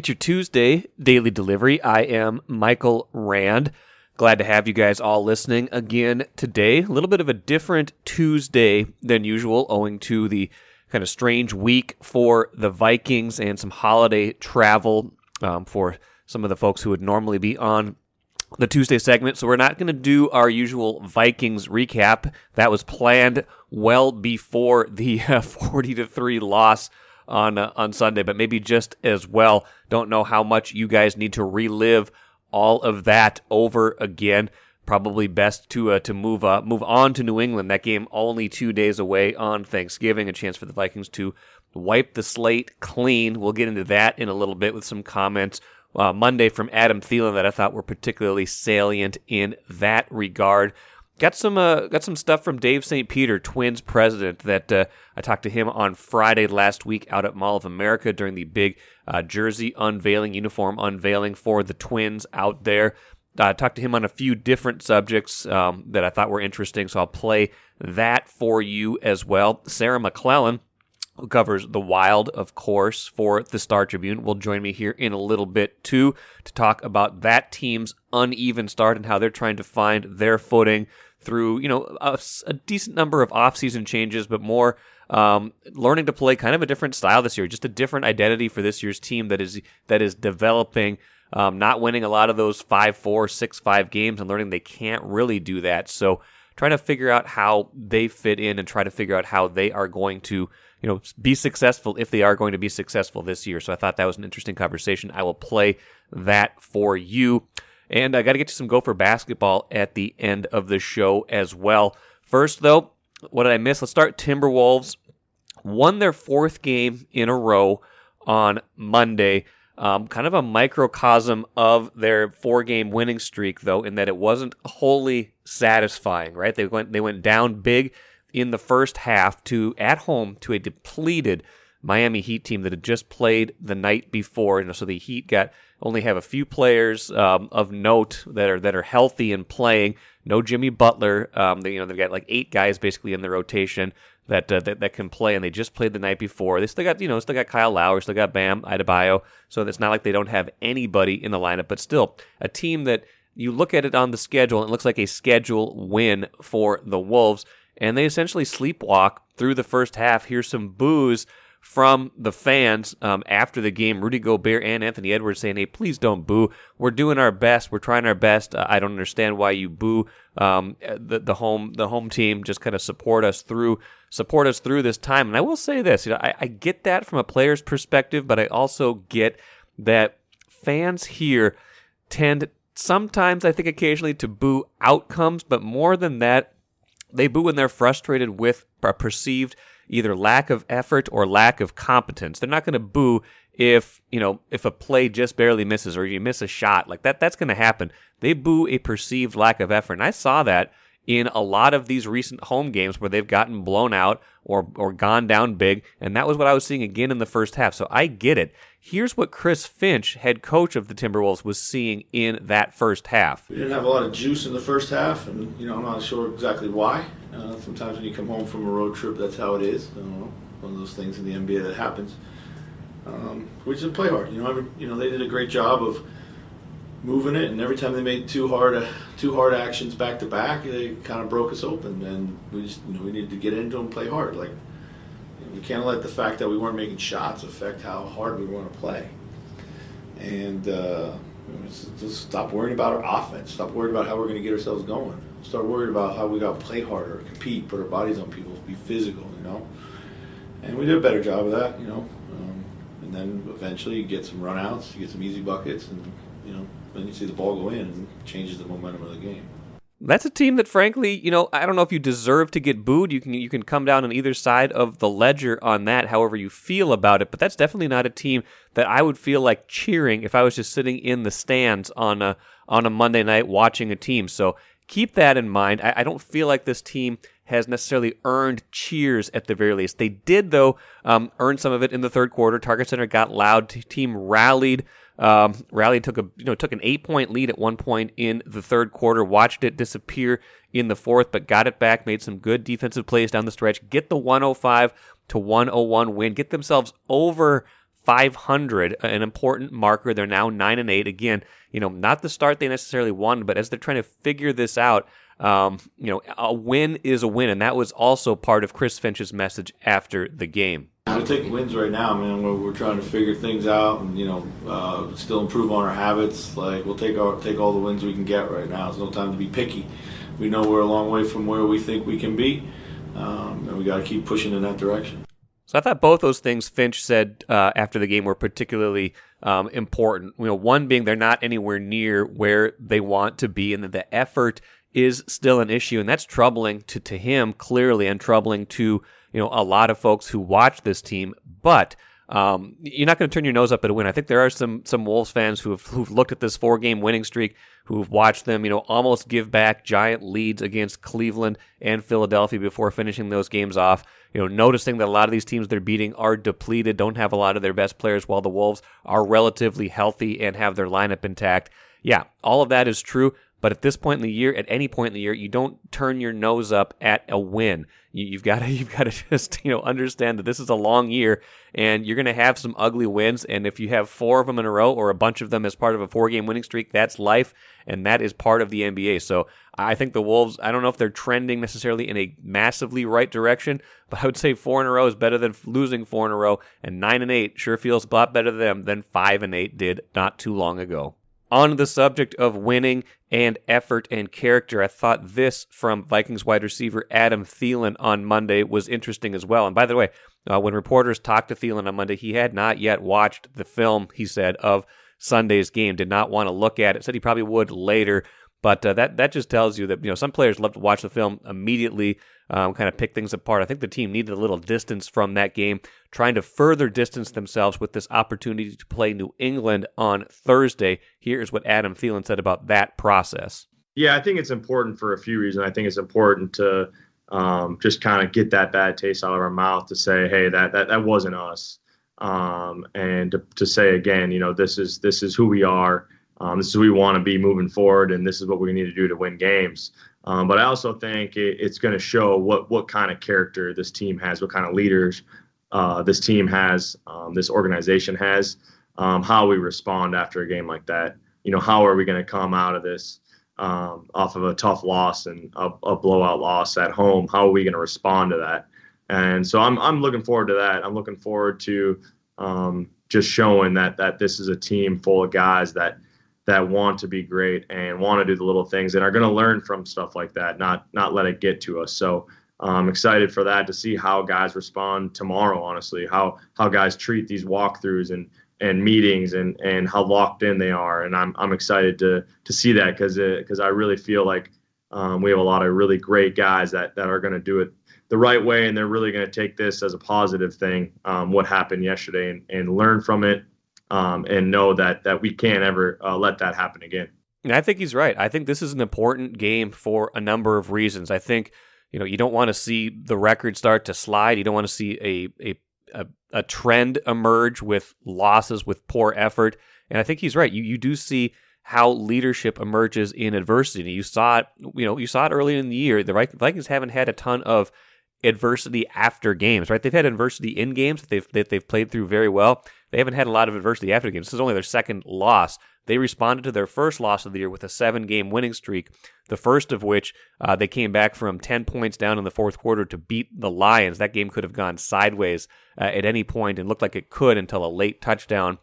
It's your Tuesday daily delivery. I am Michael Rand. Glad to have you guys all listening again today. A little bit of a different Tuesday than usual, owing to the kind of strange week for the Vikings and some holiday travel for some of the folks who would normally be on the Tuesday segment. So we're not going to do our usual Vikings recap. That was planned well before the 40-3 loss on Sunday, but maybe just as well. Don't know how much you guys need to relive all of that over again. Probably best to move on to New England. That game only 2 days away on Thanksgiving. A chance for the Vikings to wipe the slate clean. We'll get into that in a little bit with some comments Monday from Adam Thielen that I thought were particularly salient in that regard. Got some stuff from Dave St. Peter, Twins president, that I talked to him on Friday last week out at Mall of America during the big jersey unveiling, uniform unveiling for the Twins out there. I talked to him on a few different subjects that I thought were interesting, so I'll play that for you as well. Sarah McLellan, who covers the Wild, of course, for the Star Tribune, will join me here in a little bit, too, to talk about that team's uneven start and how they're trying to find their footing through, a decent number of offseason changes, but more learning to play kind of a different style this year, just a different identity for this year's team that is developing, not winning a lot of those 5-4, 6-5 games and learning they can't really do that. So trying to figure out how they fit in and try to figure out how they are going to be successful if they are going to be successful this year. So I thought that was an interesting conversation. I will play that for you. And I got to get to some Gopher basketball at the end of the show as well. First, though, what did I miss? Let's start. Timberwolves won their fourth game in a row on Monday. Kind of a microcosm of their 4-game winning streak, though, in that it wasn't wholly satisfying, right? They went down big in the first half at home to a depleted Miami Heat team that had just played the night before. So the Heat only have a few players of note that are healthy and playing. No Jimmy Butler. They've got like 8 guys basically in the rotation that can play, and they just played the night before. They still got Kyle Lowry, still got Bam Adebayo. So it's not like they don't have anybody in the lineup, but still a team that you look at it on the schedule, and it looks like a schedule win for the Wolves, and they essentially sleepwalk through the first half. Here's some boos from the fans after the game. Rudy Gobert and Anthony Edwards saying, "Hey, please don't boo. We're doing our best. We're trying our best. I don't understand why you boo the home team. Just kind of support us through this time." And I will say this, I get that from a player's perspective, but I also get that fans here tend sometimes, I think occasionally, to boo outcomes, but more than that, they boo when they're frustrated with a perceived either lack of effort or lack of competence. They're not going to boo if a play just barely misses or you miss a shot. Like that's going to happen. They boo a perceived lack of effort. And I saw that in a lot of these recent home games where they've gotten blown out or gone down big, and that was what I was seeing again in the first half. So I get it. Here's what Chris Finch, head coach of the Timberwolves, was seeing in that first half. We didn't have a lot of juice in the first half, and I'm not sure exactly why. Sometimes when you come home from a road trip, that's how it is. One of those things in the NBA that happens. We just play hard. They did a great job of moving it, and every time they made two hard actions back to back, they kind of broke us open, and we just we needed to get into them and play hard. Like we can't let the fact that we weren't making shots affect how hard we want to play. And just stop worrying about our offense. Stop worrying about how we're going to get ourselves going. Start worrying about how we got to play harder, compete, put our bodies on people, be physical. And we did a better job of that. And then eventually you get some runouts, you get some easy buckets, and then you see the ball go in and it changes the momentum of the game. That's a team that, frankly, I don't know if you deserve to get booed. You can come down on either side of the ledger on that, however you feel about it. But that's definitely not a team that I would feel like cheering if I was just sitting in the stands on a Monday night watching a team. So keep that in mind. I don't feel like this team has necessarily earned cheers at the very least. They did, though, earn some of it in the third quarter. Target Center got loud. Team rallied. Took an 8-point lead at one point in the third quarter, watched it disappear in the fourth, but got it back, made some good defensive plays down the stretch, get the 105-101 win, get themselves over .500, an important marker. They're now 9-8. Again, not the start they necessarily wanted, but as they're trying to figure this out, a win is a win, and that was also part of Chris Finch's message after the game. We take wins right now, man. We're trying to figure things out, and still improve on our habits. Like we'll take all the wins we can get right now. It's no time to be picky. We know we're a long way from where we think we can be, and we got to keep pushing in that direction. So I thought both those things Finch said after the game were particularly important. One being they're not anywhere near where they want to be, and that the effort is still an issue, and that's troubling to him clearly, and troubling to a lot of folks who watch this team. But you're not going to turn your nose up at a win. I think there are some Wolves fans who've looked at this 4-game winning streak, who've watched them almost give back giant leads against Cleveland and Philadelphia before finishing those games off. Noticing that a lot of these teams they're beating are depleted, don't have a lot of their best players, while the Wolves are relatively healthy and have their lineup intact. Yeah, all of that is true. But at this point in the year, at any point in the year, you don't turn your nose up at a win. You've got to just understand that this is a long year, and you're going to have some ugly wins. And if you have 4 of them in a row, or a bunch of them as part of a 4-game winning streak, that's life, and that is part of the NBA. So I think the Wolves, I don't know if they're trending necessarily in a massively right direction, but I would say 4 in a row is better than losing 4 in a row, and 9-8 sure feels a lot better to them than 5-8 did not too long ago. On the subject of winning and effort and character, I thought this from Vikings wide receiver Adam Thielen on Monday was interesting as well. And by the way, when reporters talked to Thielen on Monday, he had not yet watched the film, he said, of Sunday's game, did not want to look at it, said he probably would later. But that just tells you that some players love to watch the film immediately, kind of pick things apart. I think the team needed a little distance from that game, trying to further distance themselves with this opportunity to play New England on Thursday. Here's what Adam Thielen said about that process. Yeah, I think it's important for a few reasons. I think it's important to just kind of get that bad taste out of our mouth, to say, hey, that wasn't us, and to say again, this is who we are. This is who we want to be moving forward, and this is what we need to do to win games. But I also think it's going to show what kind of character this team has, what kind of leaders this team has, this organization has, how we respond after a game like that. How are we going to come out of this off of a tough loss and a blowout loss at home? How are we going to respond to that? And so I'm looking forward to that. I'm looking forward to just showing that this is a team full of guys that want to be great and want to do the little things and are going to learn from stuff like that, not let it get to us. So I'm excited for that, to see how guys respond tomorrow, honestly, how guys treat these walkthroughs and meetings and how locked in they are. And I'm excited to see that because I really feel like we have a lot of really great guys that are going to do it the right way, and they're really going to take this as a positive thing, what happened yesterday, and learn from it. And know that we can't ever let that happen again. And I think he's right. I think this is an important game for a number of reasons. I think you don't want to see the record start to slide. You don't want to see a trend emerge with losses, with poor effort. And I think he's right. You do see how leadership emerges in adversity. You saw it. You saw it early in the year. The Vikings haven't had a ton of adversity after games, right? They've had adversity in games that they've played through very well. They haven't had a lot of adversity after games. This is only their second loss. They responded to their first loss of the year with a 7-game winning streak, the first of which they came back from 10 points down in the fourth quarter to beat the Lions. That game could have gone sideways at any point and looked like it could until a late touchdown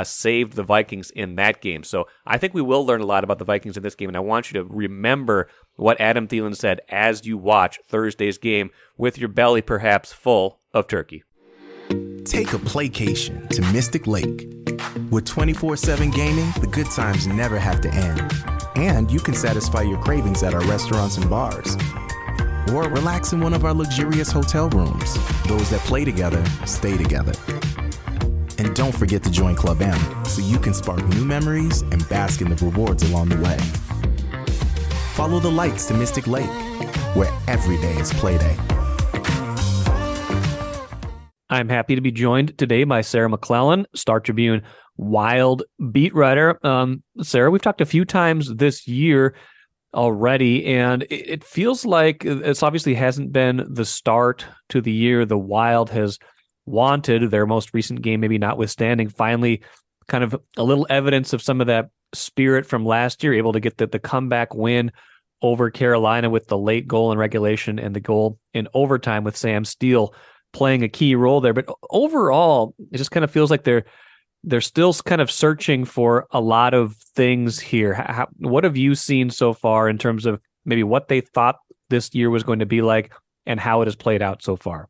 saved the Vikings in that game. So I think we will learn a lot about the Vikings in this game, and I want you to remember what Adam Thielen said as you watch Thursday's game with your belly perhaps full of turkey. Take a playcation to Mystic Lake. With 24/7 gaming, the good times never have to end. And you can satisfy your cravings at our restaurants and bars. Or relax in one of our luxurious hotel rooms. Those that play together, stay together. And don't forget to join Club M so you can spark new memories and bask in the rewards along the way. Follow the lights to Mystic Lake, where every day is play day. I'm happy to be joined today by Sarah McLellan, Star Tribune Wild beat writer. Sarah, we've talked a few times this year already, and it feels like it's obviously hasn't been the start to the year the Wild has wanted, their most recent game maybe notwithstanding, finally kind of a little evidence of some of that spirit from last year, able to get the comeback win over Carolina with the late goal in regulation and the goal in overtime with Sam Steele playing a key role there. But overall, it just kind of feels like they're still kind of searching for a lot of things here. What have you seen so far in terms of maybe what they thought this year was going to be like and how it has played out so far?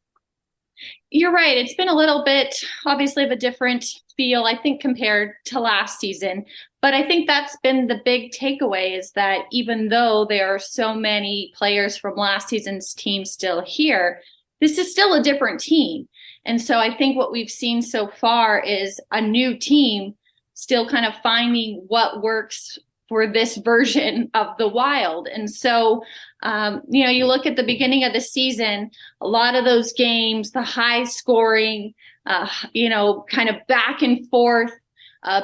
You're right. It's been a little bit, obviously, of a different feel, I think, compared to last season. But I think that's been the big takeaway, is that even though there are so many players from last season's team still here, this is still a different team. And so I think what we've seen so far is a new team still kind of finding what works for this version of the Wild. And so, you look at the beginning of the season, a lot of those games, the high scoring, kind of back and forth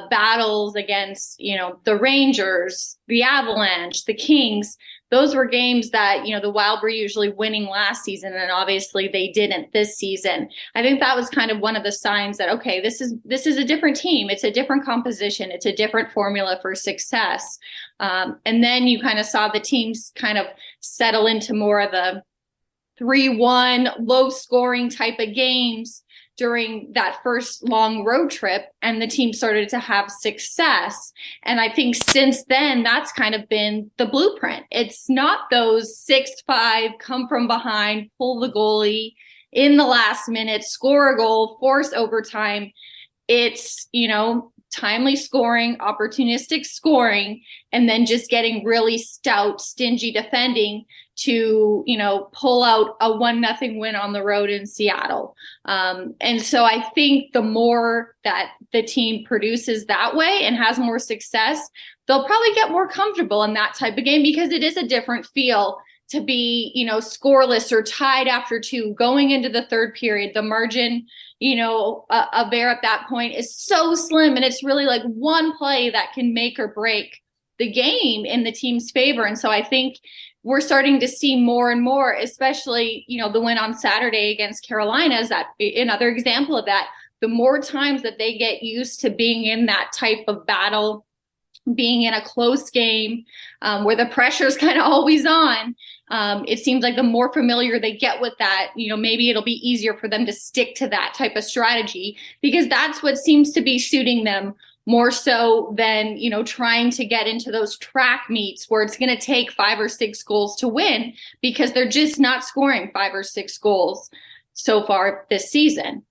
battles against, the Rangers, the Avalanche, the Kings. Those were games that, the Wild were usually winning last season, and obviously they didn't this season. I think that was kind of one of the signs that, okay, this is a different team. It's a different composition. It's a different formula for success. And then you kind of saw the teams kind of settle into more of the 3-1 low scoring type of games during that first long road trip, and the team started to have success. And I think since then, that's kind of been the blueprint. It's not those 6-5, come from behind, pull the goalie in the last minute, score a goal, force overtime. It's, timely scoring, opportunistic scoring, and then just getting really stout, stingy defending to, pull out a 1-0 win on the road in Seattle. And so I think the more that the team produces that way and has more success, they'll probably get more comfortable in that type of game, because it is a different feel to be, scoreless or tied after 2 going into the third period. The margin, of error at that point is so slim, and it's really like one play that can make or break the game in the team's favor. And so I think we're starting to see more and more, especially, the win on Saturday against Carolina is that another example of that. The more times that they get used to being in that type of battle, being in a close game where the pressure is kind of always on, it seems like the more familiar they get with that, maybe it'll be easier for them to stick to that type of strategy, because that's what seems to be suiting them more so than, trying to get into those track meets where it's going to take 5 or 6 goals to win, because they're just not scoring 5 or 6 goals so far this season.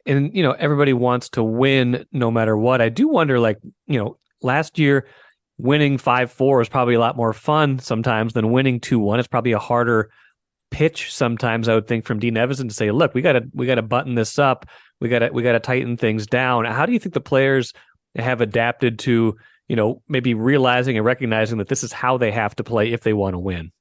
And, everybody wants to win no matter what. I do wonder, last year, winning 5-4 is probably a lot more fun sometimes than winning 2-1. It's probably a harder pitch sometimes, I would think, from Dean Evason to say, look, we got to button this up. We got to tighten things down. How do you think the players have adapted to, maybe realizing and recognizing that this is how they have to play if they want to win?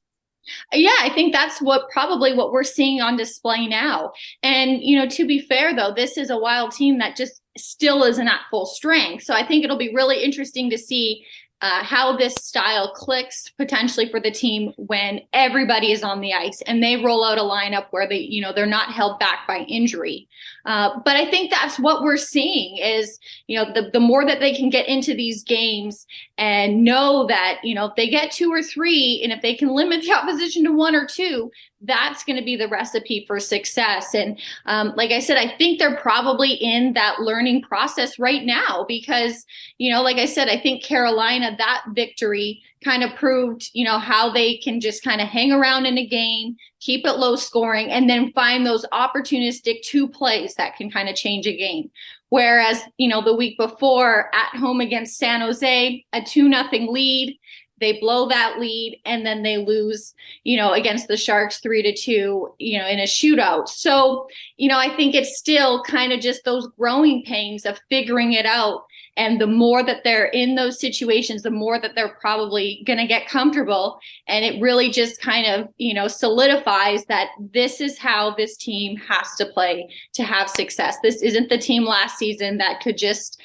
Yeah, I think that's what we're seeing on display now. And, to be fair, though, this is a Wild team that just still isn't at full strength. So I think it'll be really interesting to see how this style clicks potentially for the team when everybody is on the ice and they roll out a lineup where they're not held back by injury. But I think that's what we're seeing is, the more that they can get into these games and know that, if they get 2 or 3, and if they can limit the opposition to 1 or 2, that's going to be the recipe for success. And like I said, I think they're probably in that learning process right now because, like I said, I think Carolina, that victory kind of proved, how they can just kind of hang around in a game, keep it low scoring, and then find those opportunistic 2 plays that can kind of change a game. Whereas, the week before at home against San Jose, a 2-0 lead, they blow that lead and then they lose, against the Sharks 3-2, in a shootout. So, I think it's still kind of just those growing pains of figuring it out. And the more that they're in those situations, the more that they're probably going to get comfortable. And it really just kind of, solidifies that this is how this team has to play to have success. This isn't the team last season that could just,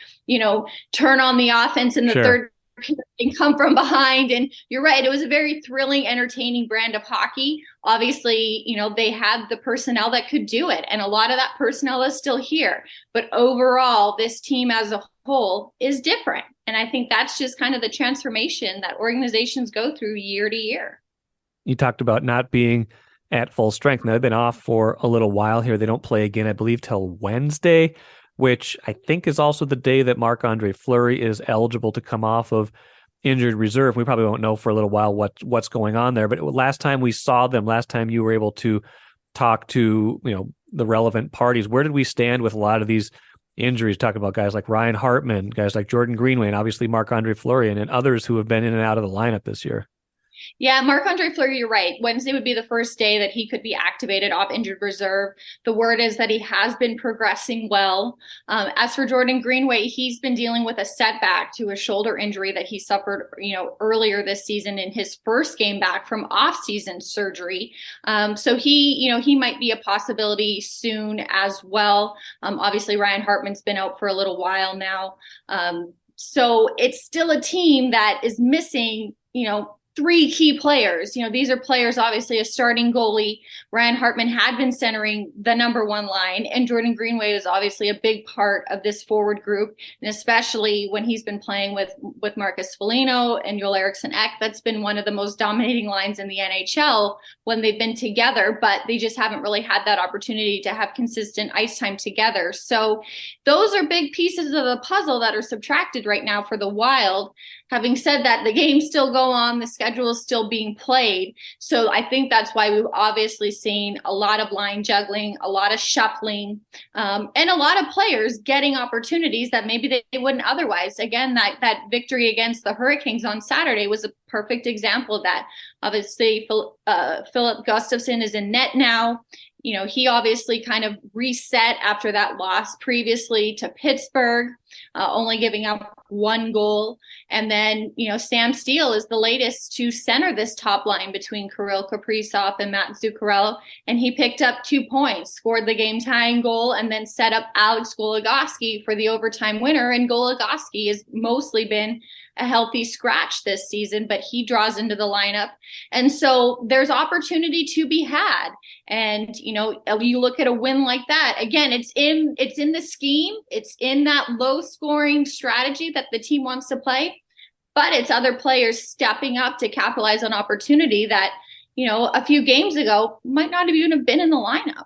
turn on the offense in the third and come from behind. And you're right, it was a very thrilling, entertaining brand of hockey. Obviously, they had the personnel that could do it, and a lot of that personnel is still here. But overall, this team as a whole is different. And I think that's just kind of the transformation that organizations go through year to year. You talked about not being at full strength. Now, they've been off for a little while here. They don't play again, I believe, till Wednesday, which I think is also the day that Marc-Andre Fleury is eligible to come off of injured reserve. We probably won't know for a little while what's going on there. But last time we saw them, last time you were able to talk to the relevant parties, where did we stand with a lot of these injuries? Talking about guys like Ryan Hartman, guys like Jordan Greenway, and obviously Marc-Andre Fleury, and others who have been in and out of the lineup this year. Yeah, Marc-Andre Fleury, you're right. Wednesday would be the first day that he could be activated off injured reserve. The word is that he has been progressing well. As for Jordan Greenway, he's been dealing with a setback to a shoulder injury that he suffered, earlier this season in his first game back from off-season surgery. So he might be a possibility soon as well. Obviously, Ryan Hartman's been out for a little while now. So it's still a team that is missing, three key players. These are players, obviously a starting goalie. Ryan Hartman had been centering the number one line, and Jordan Greenway is obviously a big part of this forward group. And especially when he's been playing with Marcus Foligno and Joel Eriksson Ek, that's been one of the most dominating lines in the NHL when they've been together, but they just haven't really had that opportunity to have consistent ice time together. So those are big pieces of the puzzle that are subtracted right now for the Wild. Having said that, the games still go on, the schedule is still being played. So I think that's why we've obviously seen a lot of line juggling, a lot of shuffling, and a lot of players getting opportunities that maybe they wouldn't otherwise. Again, that victory against the Hurricanes on Saturday was a perfect example of that. Obviously, Philip Gustafsson is in net now. He obviously kind of reset after that loss previously to Pittsburgh, only giving up one goal. And then, Sam Steele is the latest to center this top line between Kirill Kaprizov and Matt Zuccarello. And he picked up 2 points, scored the game tying goal, and then set up Alex Goligoski for the overtime winner. And Goligoski has mostly been a healthy scratch this season, but he draws into the lineup. And so there's opportunity to be had. And, you look at a win like that, again, it's in the scheme, it's in that low scoring strategy that the team wants to play, but it's other players stepping up to capitalize on opportunity that, a few games ago might not have even been in the lineup.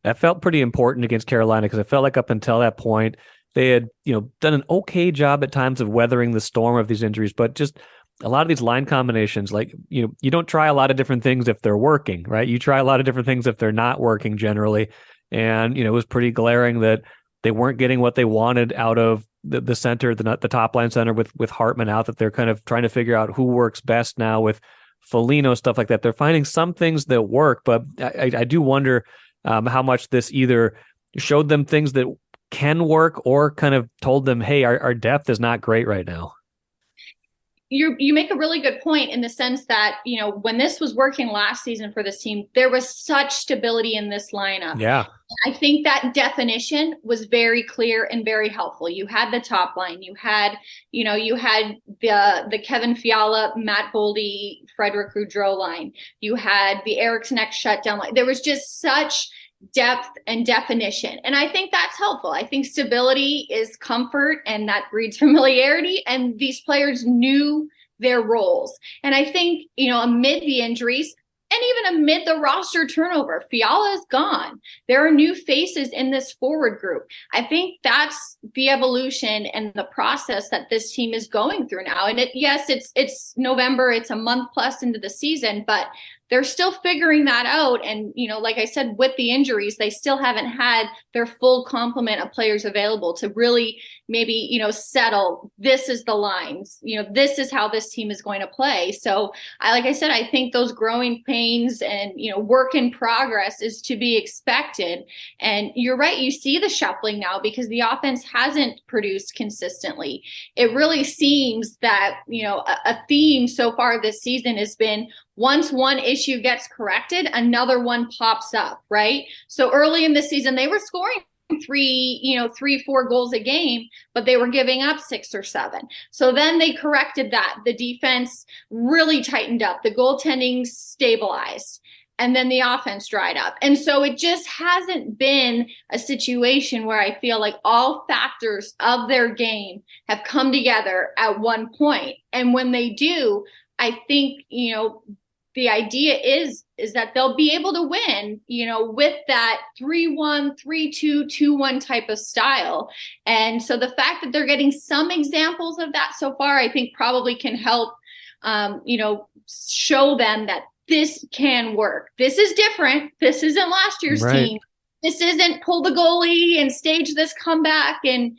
That felt pretty important against Carolina because I felt like up until that point, they had, done an okay job at times of weathering the storm of these injuries, but just a lot of these line combinations, like, you don't try a lot of different things if they're working, right? You try a lot of different things if they're not working generally. And, it was pretty glaring that they weren't getting what they wanted out of the center, the top line center with Hartman out, that they're kind of trying to figure out who works best now with Foligno, stuff like that. They're finding some things that work, but I do wonder how much this either showed them things that can work or kind of told them, hey, our depth is not great right now. You make a really good point in the sense that, when this was working last season for this team, there was such stability in this lineup. Yeah. I think that definition was very clear and very helpful. You had the top line, you had the Kevin Fiala, Matt Boldy, Frederick Gaudreau line. You had the Eriksson Ek shutdown line. There was just such depth and definition. And I think that's helpful. I think stability is comfort, and that breeds familiarity. And these players knew their roles. And I think, amid the injuries and even amid the roster turnover, Fiala is gone. There are new faces in this forward group. I think that's the evolution and the process that this team is going through now. And it's November, it's a month plus into the season, but they're still figuring that out. And, like I said, with the injuries, they still haven't had their full complement of players available to really maybe, settle, this is the lines, this is how this team is going to play. So like I said, I think those growing pains and, work in progress is to be expected. And you're right. You see the shuffling now because the offense hasn't produced consistently. It really seems that, a theme so far this season has been, once one issue gets corrected, another one pops up, right? So early in the season, they were scoring three, 4 goals a game, but they were giving up 6 or 7. So then they corrected that. The defense really tightened up. The goaltending stabilized. And then the offense dried up. And so it just hasn't been a situation where I feel like all factors of their game have come together at one point. And when they do, I think, the idea is that they'll be able to win, with that 3-1, 3-2, 2-1 type of style. And so the fact that they're getting some examples of that so far, I think probably can help, show them that this can work. This is different. This isn't last year's team. This isn't pull the goalie and stage this comeback and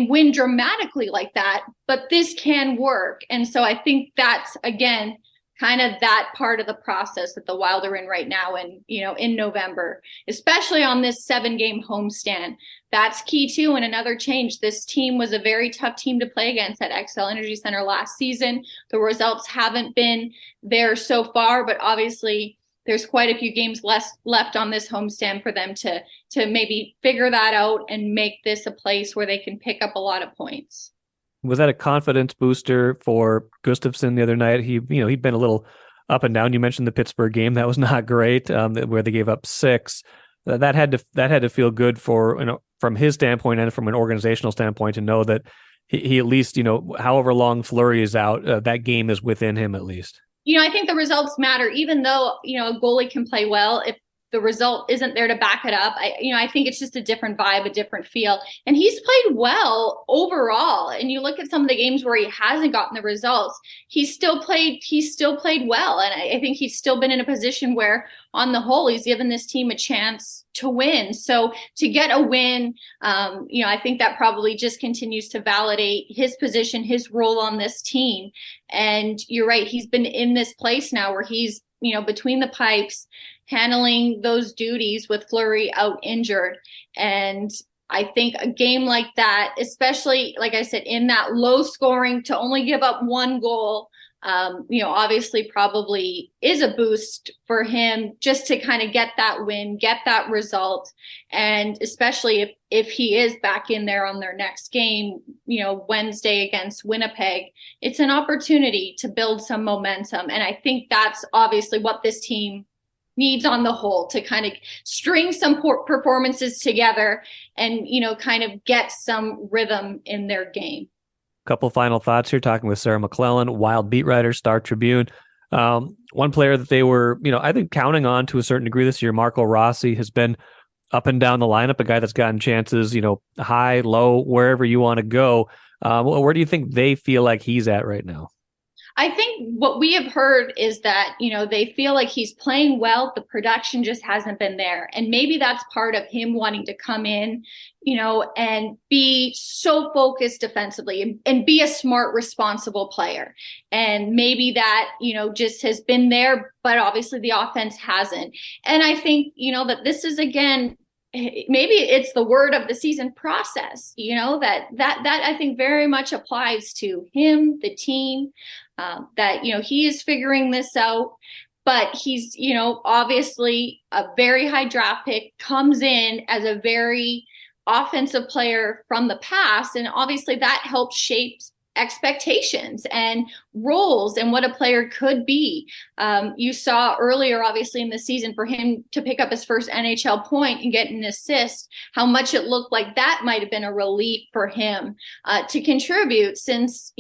win dramatically like that. But this can work. And so I think that's, again, kind of that part of the process that the Wild are in right now and, in November, especially on this 7-game homestand. That's key too. And another change, this team was a very tough team to play against at XL Energy Center last season. The results haven't been there so far, but obviously there's quite a few games left on this homestand for them to maybe figure that out and make this a place where they can pick up a lot of points. Was that a confidence booster for Gustafsson the other night? He'd been a little up and down. You mentioned the Pittsburgh game. That was not great, where they gave up 6. That had to feel good for, from his standpoint and from an organizational standpoint, to know that he at least, however long Fleury is out, that game is within him at least. I think the results matter, even though, a goalie can play well. If the result isn't there to back it up, I think it's just a different vibe, a different feel. And he's played well overall. And you look at some of the games where he hasn't gotten the results, he's still played well. And I think he's still been in a position where, on the whole, he's given this team a chance to win. So to get a win, I think that probably just continues to validate his position, his role on this team. And you're right, he's been in this place now where he's, between the pipes, handling those duties with Fleury out injured. And I think a game like that, especially, like I said, in that low scoring, to only give up 1 goal, obviously probably is a boost for him just to kind of get that win, get that result. And especially if he is back in there on their next game, Wednesday against Winnipeg, it's an opportunity to build some momentum. And I think that's obviously what this team needs on the whole, to kind of string some performances together and, kind of get some rhythm in their game. Couple final thoughts here, talking with Sarah McLellan, Wild beat writer, Star Tribune. One player that they were, I think, counting on to a certain degree this year, Marco Rossi, has been up and down the lineup, a guy that's gotten chances, high, low, wherever you want to go. Where do you think they feel like he's at right now? I think what we have heard is that, they feel like he's playing well. The production just hasn't been there. And maybe that's part of him wanting to come in, and be so focused defensively and be a smart, responsible player. And maybe that, just has been there, but obviously the offense hasn't. And I think, that this is, again, maybe it's the word of the season, process, that I think very much applies to him, the team, that, he is figuring this out, but he's, obviously a very high draft pick, comes in as a very offensive player from the past. And obviously that helps shape expectations and roles and what a player could be. You saw earlier, obviously, in the season, for him to pick up his first NHL point and get an assist, how much it looked like that might have been a relief for him to contribute, since,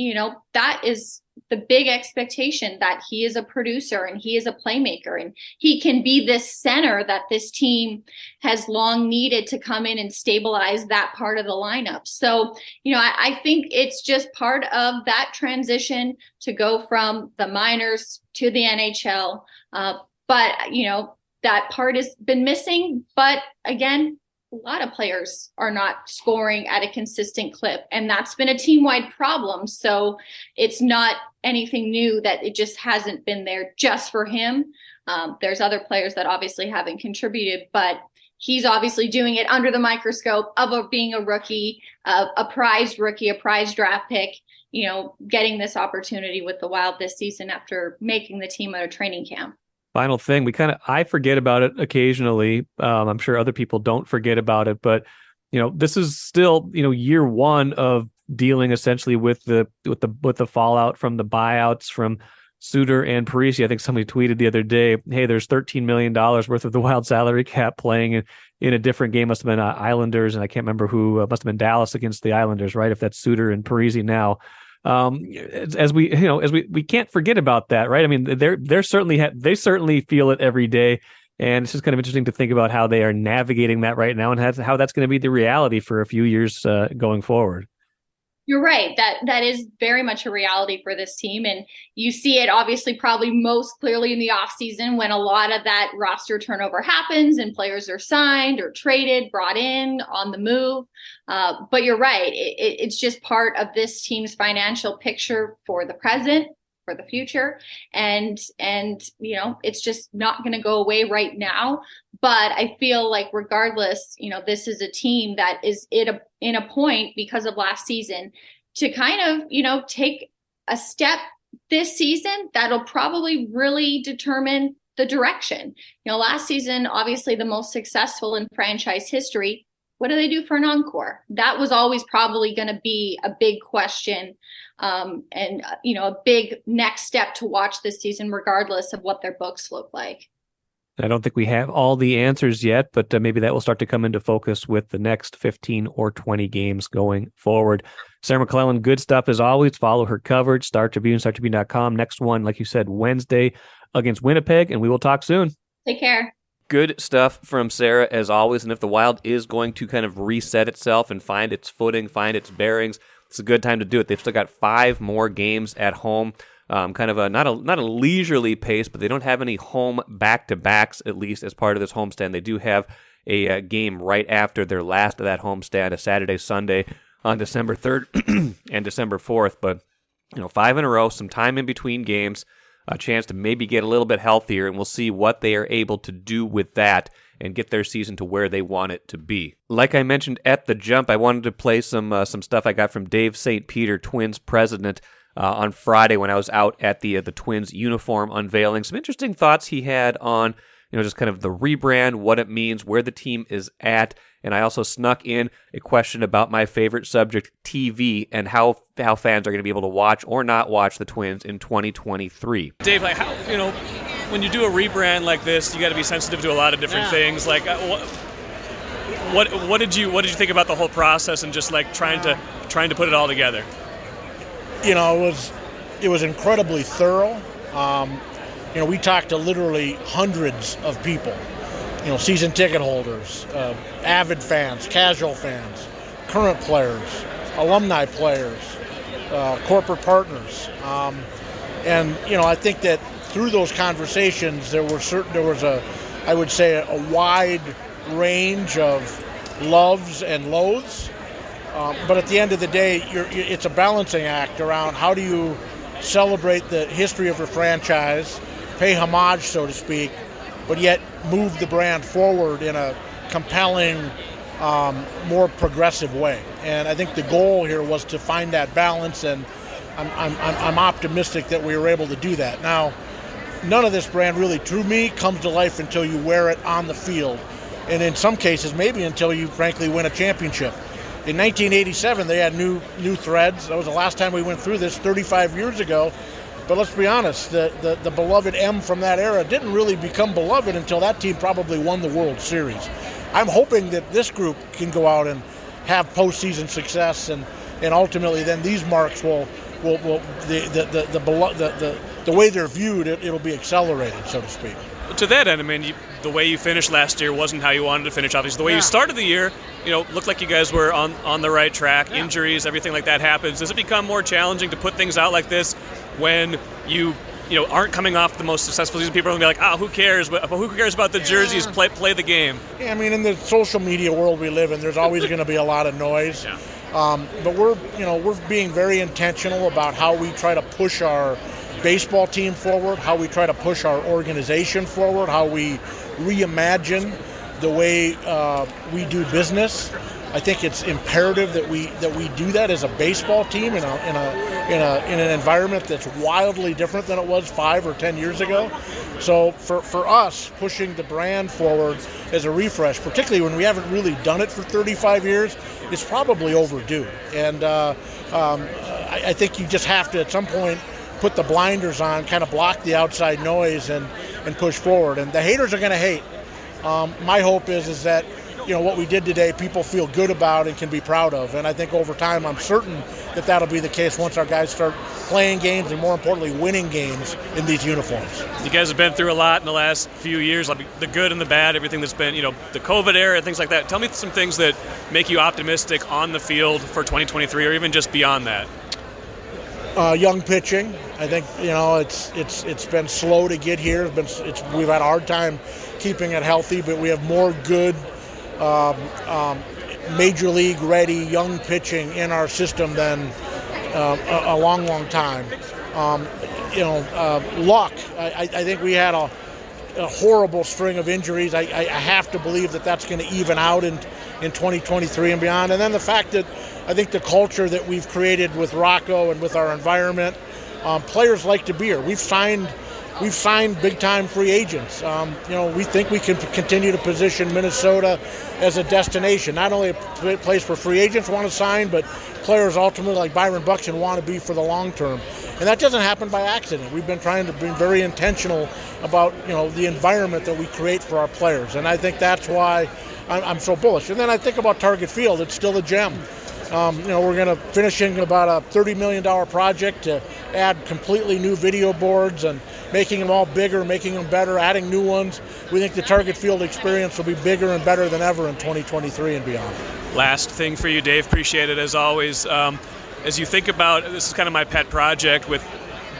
that is the big expectation, that he is a producer and he is a playmaker and he can be this center that this team has long needed to come in and stabilize that part of the lineup. So, I think it's just part of that transition to go from the minors to the NHL. But, that part has been missing. But again, a lot of players are not scoring at a consistent clip, and that's been a team-wide problem. So it's not anything new that it just hasn't been there just for him. There's other players that obviously haven't contributed, but he's obviously doing it under the microscope of being a rookie, a prized rookie, a prized draft pick, getting this opportunity with the Wild this season after making the team at a training camp. Final thing, I forget about it occasionally. I'm sure other people don't forget about it, but this is still, year one of dealing essentially with the fallout from the buyouts from Suter and Parisi. I think somebody tweeted the other day, hey, there's $13 million worth of the Wild salary cap playing in a different game. Must have been Islanders, and I can't remember who. Must have been Dallas against the Islanders, right? If that's Suter and Parisi now. As we can't forget about that, right? I mean, they certainly feel it every day. And it's just kind of interesting to think about how they are navigating that right now and how that's going to be the reality for a few years going forward. You're right. That is very much a reality for this team. And you see it obviously probably most clearly in the offseason when a lot of that roster turnover happens and players are signed or traded, brought in, on the move. But you're right. It's just part of this team's financial picture for the present, for the future. And it's just not going to go away right now. But I feel like regardless, this is a team that is in a point because of last season to kind of, take a step this season that'll probably really determine the direction. Last season, obviously the most successful in franchise history. What do they do for an encore? That was always probably going to be a big question and a big next step to watch this season, regardless of what their books look like. I don't think we have all the answers yet, but maybe that will start to come into focus with the next 15 or 20 games going forward. Sarah McLellan, good stuff as always. Follow her coverage, Star Tribune, StarTribune.com. Next one, like you said, Wednesday against Winnipeg, and we will talk soon. Take care. Good stuff from Sarah as always, and if the Wild is going to kind of reset itself and find its footing, find its bearings, it's a good time to do it. They've still got 5 more games at home. Kind of not a leisurely pace, but they don't have any home back-to-backs, at least as part of this homestand. They do have a game right after their last of that homestand, a Saturday, Sunday on December 3rd and December 4th. But 5 in a row, some time in between games, a chance to maybe get a little bit healthier, and we'll see what they are able to do with that and get their season to where they want it to be. Like I mentioned at the jump, I wanted to play some stuff I got from Dave St. Peter, Twins president, on Friday when I was out at the Twins uniform unveiling. Some interesting thoughts he had on just kind of the rebrand, what it means, where the team is at, and I also snuck in a question about my favorite subject, TV, and how fans are going to be able to watch or not watch the Twins in 2023. Dave, like how when you do a rebrand like this, you got to be sensitive to a lot of different things. Like what did you think about the whole process and just like trying to put it all together? It was incredibly thorough. We talked to literally hundreds of people, season ticket holders, avid fans, casual fans, current players, alumni players, corporate partners. I think that through those conversations, there was a wide range of loves and loathes. But at the end of the day, it's a balancing act around how do you celebrate the history of your franchise, pay homage, so to speak, but yet move the brand forward in a compelling, more progressive way. And I think the goal here was to find that balance, and I'm optimistic that we were able to do that. Now, none of this brand really, to me, comes to life until you wear it on the field, and in some cases, maybe until you, frankly, win a championship. In 1987, they had new threads. That was the last time we went through this 35 years ago. But let's be honest, the beloved M from that era didn't really become beloved until that team probably won the World Series. I'm hoping that this group can go out and have postseason success, and ultimately then these marks will the way they're viewed, it'll be accelerated, so to speak. To that end, I mean, the way you finished last year wasn't how you wanted to finish, obviously. The way you started the year, looked like you guys were on the right track. Yeah. Injuries, everything like that happens. Does it become more challenging to put things out like this when you aren't coming off the most successful season? People are going to be like, who cares? But who cares about the jerseys? Play the game. Yeah, I mean, in the social media world we live in, there's always going to be a lot of noise. Yeah. But we're being very intentional about how we try to push our baseball team forward, how we try to push our organization forward, how we reimagine the way we do business. I think it's imperative that we do that as a baseball team in in an environment that's wildly different than it was 5 or 10 years ago. So for us, pushing the brand forward as a refresh, particularly when we haven't really done it for 35 years, is probably overdue. And I think you just have to, at some point, put the blinders on, kind of block the outside noise and push forward. And the haters are going to hate. My hope is that, what we did today, people feel good about and can be proud of. And I think over time, I'm certain that that'll be the case once our guys start playing games and, more importantly, winning games in these uniforms. You guys have been through a lot in the last few years, the good and the bad, everything that's been, the COVID era, things like that. Tell me some things that make you optimistic on the field for 2023 or even just beyond that. Young pitching. I think it's been slow to get here. We've had a hard time keeping it healthy, but we have more good major league ready young pitching in our system than a long time. Luck. I think we had a horrible string of injuries. I have to believe that that's going to even out in 2023 and beyond. And then the fact that I think the culture that we've created with Rocco and with our environment, players like to be here. We've signed big-time free agents. We think we can continue to position Minnesota as a destination, not only a place where free agents want to sign, but players ultimately like Byron Buxton want to be for the long term. And that doesn't happen by accident. We've been trying to be very intentional about the environment that we create for our players. And I think that's why I'm so bullish. And then I think about Target Field. It's still a gem. We're going to finishing about a $30 million project to add completely new video boards and making them all bigger, making them better, adding new ones. We think the Target Field experience will be bigger and better than ever in 2023 and beyond. Last thing for you, Dave. Appreciate it as always. As you think about, this is kind of my pet project with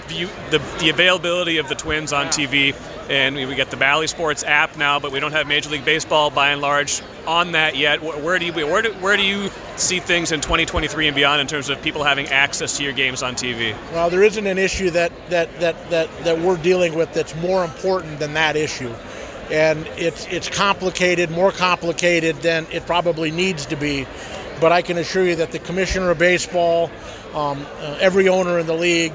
the availability of the Twins on TV, and we get the Bally Sports app now, but we don't have Major League Baseball by and large on that yet. Where do you see things in 2023 and beyond in terms of people having access to your games on TV? Well, there isn't an issue that we're dealing with that's more important than that issue, and it's complicated, more complicated than it probably needs to be. But I can assure you that the commissioner of baseball, every owner in the league,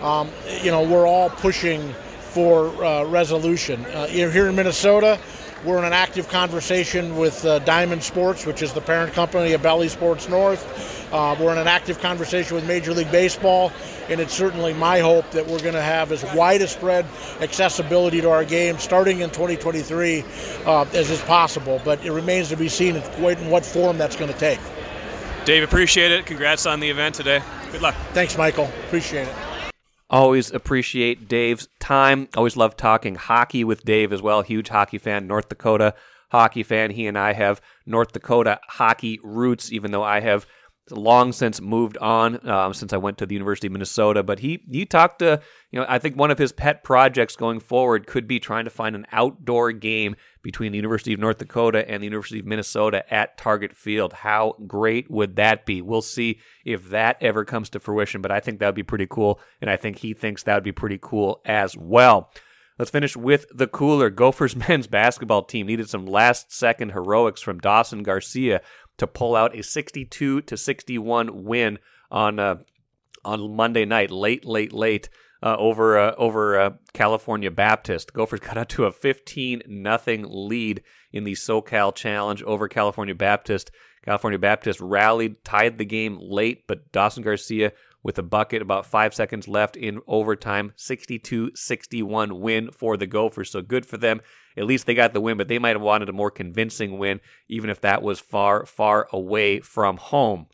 we're all pushing for resolution. Here in Minnesota, we're in an active conversation with Diamond Sports, which is the parent company of Bally Sports North. We're in an active conversation with Major League Baseball, and it's certainly my hope that we're going to have as wide a spread accessibility to our game starting in 2023 as is possible. But it remains to be seen in what form that's going to take. Dave, appreciate it. Congrats on the event today. Good luck. Thanks, Michael. Appreciate it. Always appreciate Dave's time. Always love talking hockey with Dave as well. Huge hockey fan, North Dakota hockey fan. He and I have North Dakota hockey roots, even though I have long since moved on since I went to the University of Minnesota. But he talked to, I think one of his pet projects going forward could be trying to find an outdoor game between the University of North Dakota and the University of Minnesota at Target Field. How great would that be? We'll see if that ever comes to fruition, but I think that would be pretty cool, and I think he thinks that would be pretty cool as well. Let's finish with the cooler. Gophers men's basketball team needed some last-second heroics from Dawson Garcia to pull out a 62-61 win on Monday night, late over California Baptist. Gophers got out to a 15-0 lead in the SoCal Challenge over California Baptist. California Baptist rallied, tied the game late, but Dawson Garcia with a bucket, about 5 seconds left in overtime, 62-61 win for the Gophers. So good for them. At least they got the win, but they might have wanted a more convincing win, even if that was far, far away from home.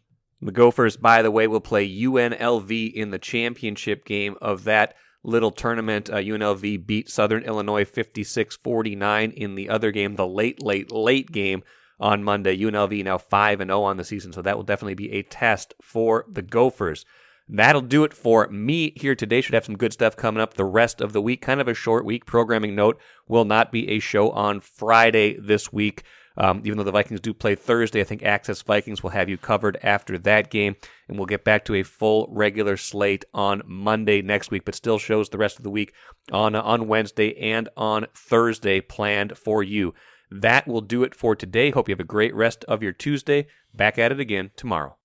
The Gophers, by the way, will play UNLV in the championship game of that little tournament. UNLV beat Southern Illinois 56-49 in the other game, the late game on Monday. UNLV now 5-0 on the season, so that will definitely be a test for the Gophers. That'll do it for me here today. Should have some good stuff coming up the rest of the week. Kind of a short week. Programming note, will not be a show on Friday this week. Even though the Vikings do play Thursday, I think Access Vikings will have you covered after that game, and we'll get back to a full regular slate on Monday next week, but still shows the rest of the week on Wednesday and on Thursday planned for you. That will do it for today. Hope you have a great rest of your Tuesday. Back at it again tomorrow.